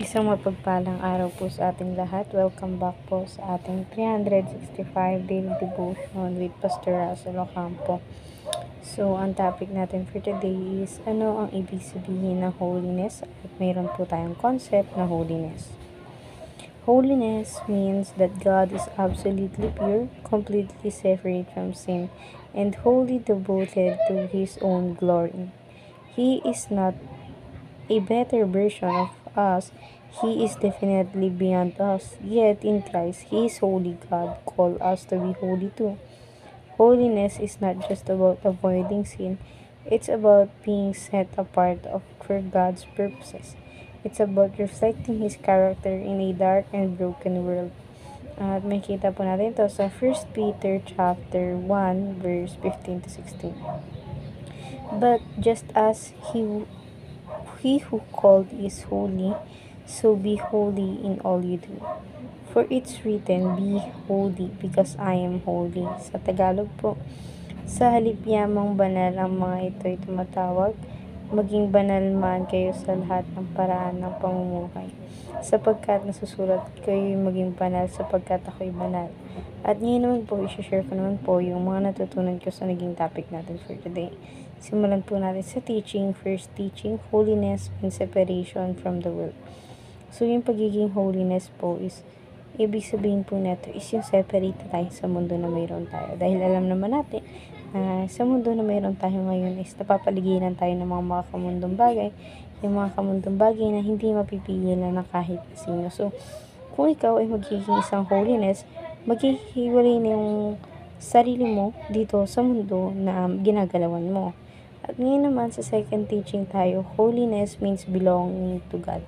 Isang mapagpalang araw po sa ating lahat. Welcome back po sa ating 365 Daily Devotion with Pastor Russell Ocampo. So, ang topic natin for today is ano ang ibig sabihin ng holiness? At mayroon po tayong concept na holiness. Holiness means that God is absolutely pure, completely separate from sin, and wholly devoted to His own glory. He is not a better version of us. He is definitely beyond us. Yet in Christ, He is holy. God called us to be holy too. Holiness is not just about avoiding sin. It's about being set apart for God's purposes. It's about reflecting His character in a dark and broken world. At makita po natin ito sa 1 Peter chapter 1 verse 15 to 16. But just as He who called is holy, so be holy in all you do. For it's written, be holy because I am holy. Sa Tagalog po, sa halip yamang banal ang mga ito'y tumatawag, maging banal man kayo sa lahat ng paraan ng pamumuhay. Sapagkat nasusulat kayo maging banal sapagkat ako'y banal. At ngayon naman po, i-share ko naman po yung mga natutunan ko sa naging topic natin for today. Simulan po natin sa teaching. First teaching, holiness and separation from the world. So, yung pagiging holiness po is, ibig sabihin po neto is yung separate tayo sa mundo na mayroon tayo. Dahil alam naman natin, sa mundo na mayroon tayo ngayon is napapaligiran tayo ng mga makakamundong bagay. Yung mga kamundong bagay na hindi mapipigilan ng kahit sino. So, kung ikaw ay magiging isang holiness, maghihiwalay na yung sarili mo dito sa mundo na ginagalawan mo. At ngayon naman sa second teaching tayo, holiness means belonging to God.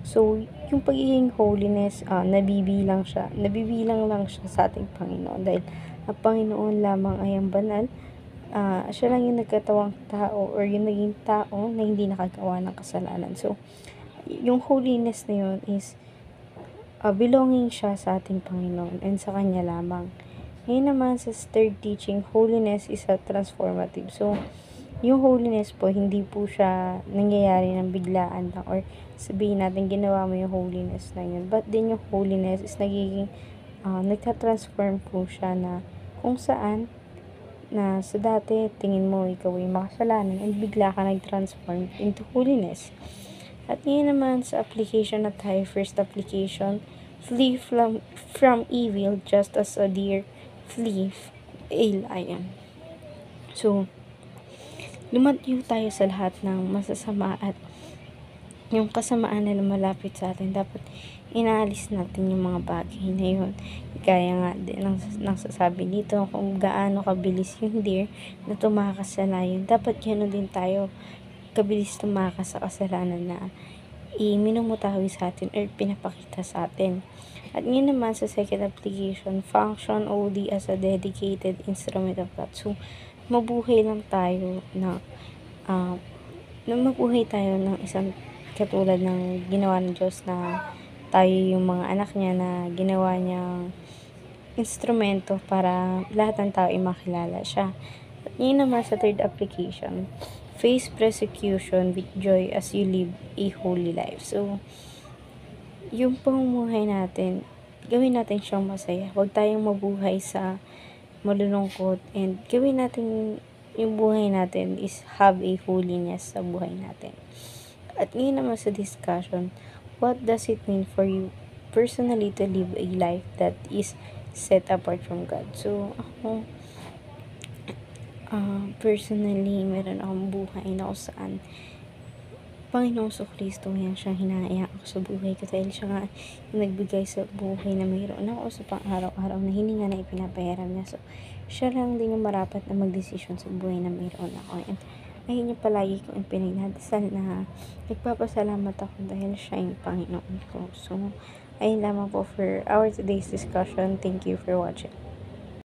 So, yung pagiging holiness, nabibilang lang siya sa ating Panginoon dahil ang Panginoon lamang ay ang banal. Siya lang yung nagkatawang tao or yung naging tao na hindi nakagawa ng kasalanan. So, yung holiness na yun is belonging siya sa ating Panginoon and sa Kanya lamang. Ngayon naman sa third teaching, holiness is a transformative. So, yung holiness po, hindi po siya nangyayari ng biglaan lang or sabihin natin ginawa mo yung holiness na yun. But din yung holiness is nagiging, nagtatransform po siya na kung saan na sa dati tingin mo ikaw ay makasalanan and bigla ka nag-transform into holiness. At ngayon naman sa application na tayo, first application, flee from evil just as a deer flee a lion. So, lumayo tayo sa lahat ng masasama at yung kasamaan na lumalapit sa atin. Dapat inaalis natin yung mga bagay na yun. Kaya nga din nang sasabi dito kung gaano kabilis yung deer na tumakas sa lion. Dapat gano'n din tayo kabilis tumakas sa kasalanan na minumutawi sa atin or pinapakita sa atin. At ngayon naman sa second application, function only as a dedicated instrument of God. So, mabuhay lang tayo na mabuhay tayo ng isang katulad ng ginawa ng Diyos na tayo yung mga anak niya na ginawa niyang instrumento para lahat ng tao ay makilala siya. At yun naman sa third application, face persecution with joy as you live a holy life. So, yung pamumuhay natin, gawin natin siyang masaya. Huwag tayong mabuhay sa malulungkot and gawin natin yung buhay natin is have a holiness sa buhay natin. At ngayon naman sa discussion, what does it mean for you personally to live a life that is set apart from God? So, ako, personally, meron akong buhay na kung saan Panginoong Kristo yan siyang hinahayaan ko sa buhay ko dahil siya nga yung nagbigay sa buhay na mayroon ako sa pang-araw-araw na hininga na ipinapahiram niya. So, siya lang din yung marapat na magdesisyon sa buhay na mayroon ako. And ayun yung palagi kong pinagdadasal na nagpapasalamat ako dahil siya yung Panginoon ko. So, ayun lamang po for our today's discussion. Thank you for watching.